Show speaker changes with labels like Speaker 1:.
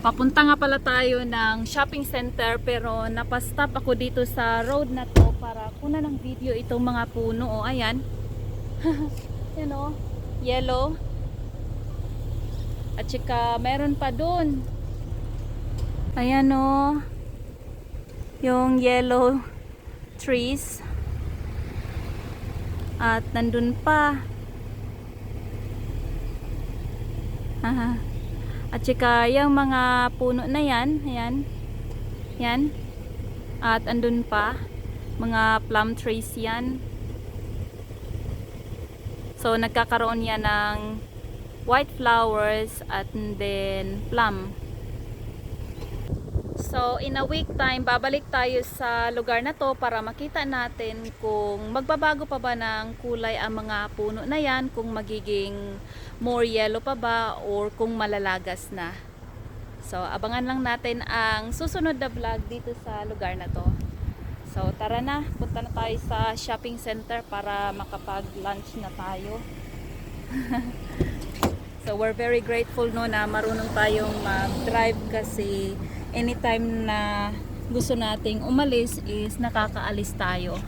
Speaker 1: Papunta nga pala tayo ng shopping center pero napastop ako dito sa road na to para kunan ng video itong mga puno. O, ayan. Yan o. Yellow. At saka meron pa dun. Ayan o. Yung yellow trees. At nandun pa. Haha. At saka yung mga puno na yan, ayan, yan, at andun pa, mga plum trees yan. So nagkakaroon yan ng white flowers at then plum. So in a week time, babalik tayo sa lugar na to para makita natin kung magbabago pa ba ng kulay ang mga puno na yan, kung magiging more yellow pa ba or kung malalagas na. So abangan lang natin ang susunod na vlog dito sa lugar na to. So tara na, punta na tayo sa shopping center para makapag-lunch na tayo. So we're very grateful no na marunong tayong mag-drive kasi anytime na gusto nating umalis is nakakaalis tayo.